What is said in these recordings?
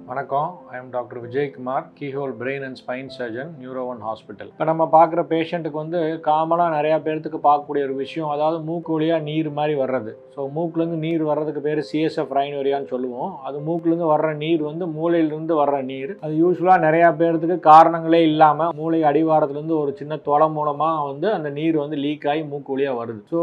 வணக்கம். I am doctor Vijayakumar, keyhole brain and spine surgeon, neuro one hospital. இப்போ நம்ம பார்க்குற பேஷண்ட்டுக்கு வந்து காமனாக நிறையா பேர்த்துக்கு பார்க்கக்கூடிய ஒரு விஷயம், அதாவது மூக்கு வழியாக நீர் மாதிரி வர்றது. ஸோ மூக்குலேருந்து நீர் வர்றதுக்கு பேர் சிஎஸ்எஃப் ரைனோரியான்னு சொல்லுவோம். அது மூக்குலேருந்து வர்ற நீர் வந்து மூளையிலேருந்து வர்ற நீர். அது யூஸ்வலாக நிறையா பேர்த்துக்கு காரணங்களே இல்லாமல் மூளை அடிவாரத்துலேருந்து ஒரு சின்ன தொலை மூலமாக வந்து அந்த நீர் வந்து லீக் ஆகி மூக்கு வழியாக வருது. ஸோ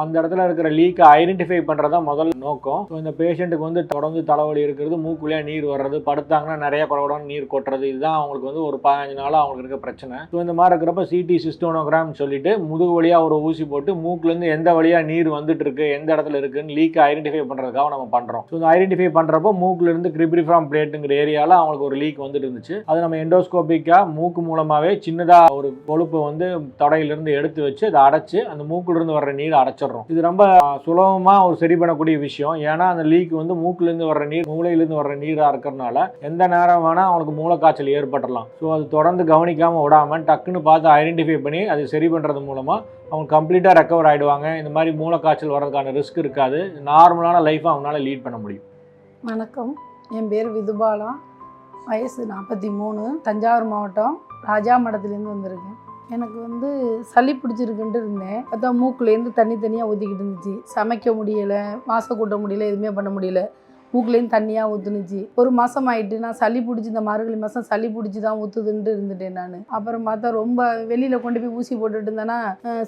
அந்த இடத்துல இருக்கிற லீக்கை ஐடென்டிஃபை பண்ணுறது தான் முதல் நோக்கம். ஸோ இந்த பேஷண்ட்டுக்கு வந்து தொடர்ந்து தலைவலி இருக்கிறது, மூக்கு வழியாக நீர் வர்றது, படுத்தாங்கன்னா நிறைய குடகுடன் நீர் கொட்டுறது, இதுதான் அவங்களுக்கு வந்து ஒரு 15 நாளாக அவங்களுக்கு இருக்க பிரச்சனை. ஸோ இந்த மாதிரி இருக்கிறப்ப சிடி சிஸ்டோனோகிராம் சொல்லிட்டு முதுகு வழியாக ஒரு ஊசி போட்டு மூக்குலேருந்து எந்த வழியாக நீர் வந்துட்டு இருக்கு, எந்த இடத்துல இருக்குன்னு லீக்கை ஐடென்டிஃபை பண்ணுறதுக்காக நம்ம பண்ணுறோம். ஸோ இந்த ஐடென்டிஃபை பண்ணுறப்போ மூக்குலேருந்து கிரிப்ரிஃபார்ம் பிளேட்டுங்கிற ஏரியாவில் அவங்களுக்கு ஒரு லீக் வந்துட்டு இருந்துச்சு. அது நம்ம எண்டோஸ்கோபிக்காக மூக்கு மூலமாகவே சின்னதாக ஒரு கொழுப்பை வந்து தொடையிலிருந்து எடுத்து வச்சு அதை அடைச்சு அந்த மூக்குலேருந்து வர்ற நீரை அடைச்சிடுறோம். இது ரொம்ப சுலபமாக ஒரு சரி பண்ணக்கூடிய விஷயம். ஏன்னா அந்த லீக் வந்து மூக்குலேருந்து வர்ற நீர் மூளையிலேருந்து வர்ற நீராக இருக்கிறதுனால எந்த நேரம் வேணால் அவங்களுக்கு மூளைக்காய்ச்சல் ஏற்பட்டுடலாம். ஸோ அது தொடர்ந்து கவனிக்காமல் விடாமல் டக்குன்னு பார்த்து ஐடென்டிஃபை பண்ணி அது சரி பண்ணுறது மூலமாக அவங்க கம்ப்ளீட்டாக ரெக்கவர் ஆகிடுவாங்க. இந்த மாதிரி மூளைக்காய்ச்சல் வர்றதுக்கான ரிஸ்க் இருக்காது. நார்மலான லைஃப்பை அவங்களால லீட் பண்ண முடியும். வணக்கம், என் பேர் விதுபாலா, வயசு 43, தஞ்சாவூர் மாவட்டம் ராஜாமடத்துலேருந்து வந்திருக்கேன். எனக்கு வந்து சளி பிடிச்சிருக்குன்ட்டு இருந்தேன். பார்த்தா மூக்குலேருந்து தனியாக ஊற்றிக்கிட்டு இருந்துச்சு. சமைக்க முடியலை, வாசம் கூட்ட முடியல, எதுவுமே பண்ண முடியல. மூக்குலேருந்து தண்ணியாக ஊற்றுனுச்சு. ஒரு மாதம் ஆகிட்டு நான் சளி பிடிச்சி, இந்த மார்கழி மாதம் சளி பிடிச்சி தான் ஊற்றுதுன்ட்டு இருந்துட்டேன் நான். அப்புறம் பார்த்தா ரொம்ப வெளியில் கொண்டு போய் ஊசி போட்டுட்டு இருந்தேன்னா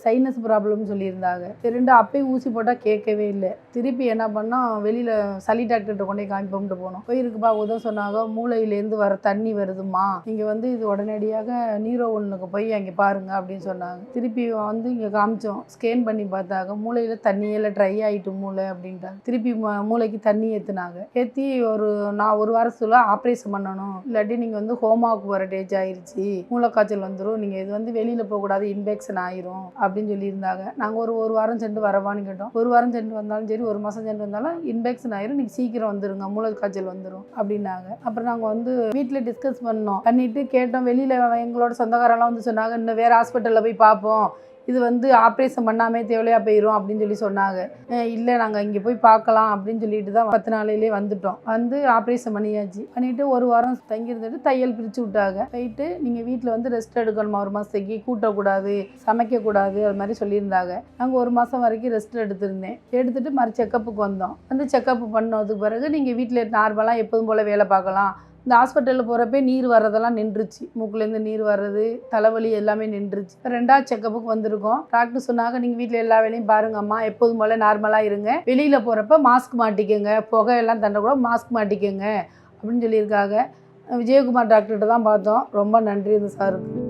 சைனஸ் ப்ராப்ளம்னு சொல்லியிருந்தாங்க. சரிண்டு அப்பயும் ஊசி போட்டால் கேட்கவே இல்லை. திருப்பி என்ன பண்ணோம், வெளியில் சளி டாக்டர்கிட்ட கொண்டு போய் காமிப்போம்ட்டு போனோம். போயிருக்குப்பா உதவ சொன்னாங்க, மூளையிலேருந்து வர தண்ணி வருதுமா, நீங்கள் வந்து இது உடனடியாக நியூரோ ஒன்னுக்கு போய் அங்கே பாருங்க அப்படின்னு சொன்னாங்க. திருப்பி வந்து இங்கே காமிச்சோம். ஸ்கேன் பண்ணி பார்த்தாங்க மூளையில் தண்ணியில் ட்ரை ஆகிட்டு மூளை அப்படின்ட்டாங்க. திருப்பி மூளைக்கு தண்ணி ஏற்றுனாங்க. ஏற்றி நான் ஒரு வாரத்துல ஆப்ரேஷன் பண்ணணும், இல்லாட்டி நீங்கள் வந்து ஹோமாவுக்கு போகிற டேஜ் ஆயிடுச்சு, மூளைக்காய்ச்சல் வந்துடும், நீங்கள் இது வந்து வெளியில் போகக்கூடாது, இன்ஃபெக்ஷன் ஆயிரும் அப்படின்னு சொல்லியிருந்தாங்க. நாங்கள் ஒரு வாரம் சென்று வரவான்னு கேட்டோம். ஒரு வாரம் சென்று வந்தாலும் சரி, ஒரு மாதம் சென்று வந்தாலும் இன்ஃபெக்ஷன் ஆயிரும், நீங்கள் சீக்கிரம் வந்துருங்க, மூளைக்காய்ச்சல் வந்துடும் அப்படின்னாங்க. அப்புறம் நாங்கள் வந்து வீட்டில் டிஸ்கஸ் பண்ணிட்டு கேட்டோம். வெளியில் எங்களோட சொந்தக்காரெல்லாம் வந்து சொன்னாங்க, இன்னும் வேறு ஹாஸ்பிட்டலில் போய் பார்ப்போம், இது வந்து ஆப்ரேஷன் பண்ணாமே தேவையா போயிடும் அப்படின்னு சொல்லி சொன்னாங்க. இல்லை நாங்கள் இங்கே போய் பார்க்கலாம் அப்படின்னு சொல்லிட்டு தான் 10 நாளையிலே வந்துட்டோம். வந்து ஆப்ரேஷன் பண்ணியாச்சு. பண்ணிவிட்டு ஒரு வாரம் தங்கியிருந்துட்டு தையல் பிரித்து விட்டாங்க. போயிட்டு நீங்கள் வீட்டில் வந்து ரெஸ்ட் எடுக்கணுமா, ஒரு மாதத்துக்கு கூட்டக்கூடாது, சமைக்கக்கூடாது, அது மாதிரி சொல்லியிருந்தாங்க. நாங்கள் ஒரு மாதம் வரைக்கும் ரெஸ்ட் எடுத்துருந்தேன். எடுத்துகிட்டு மறு செக்கப்புக்கு வந்தோம். வந்து செக்கப் பண்ணதுக்கு பிறகு நீங்கள் வீட்டில் நார்மலாக எப்போதும் போல் வேலை பார்க்கலாம். இந்த ஹாஸ்பிட்டலில் போகிறப்பே நீர் வர்றதெல்லாம் நின்றுச்சு. மூக்குலேருந்து நீர் வர்றது, தலைவலி எல்லாமே நின்றுச்சு. 2வது செக்கப்புக்கு வந்திருக்கோம். டாக்டர் சொன்னாங்க, நீங்கள் வீட்டில் எல்லா வேலையும் பாருங்கம்மா, எப்போதும் போல் நார்மலாக இருங்க, வெளியில் போகிறப்ப மாஸ்க் மாட்டிக்கோங்க, புகையெல்லாம் தண்டக்கூட மாஸ்க் மாட்டிக்கோங்க அப்படின்னு சொல்லியிருக்காங்க. விஜயகுமார் டாக்டர்கிட்ட தான் பார்த்தோம். ரொம்ப நன்றி இந்த சாருக்கு.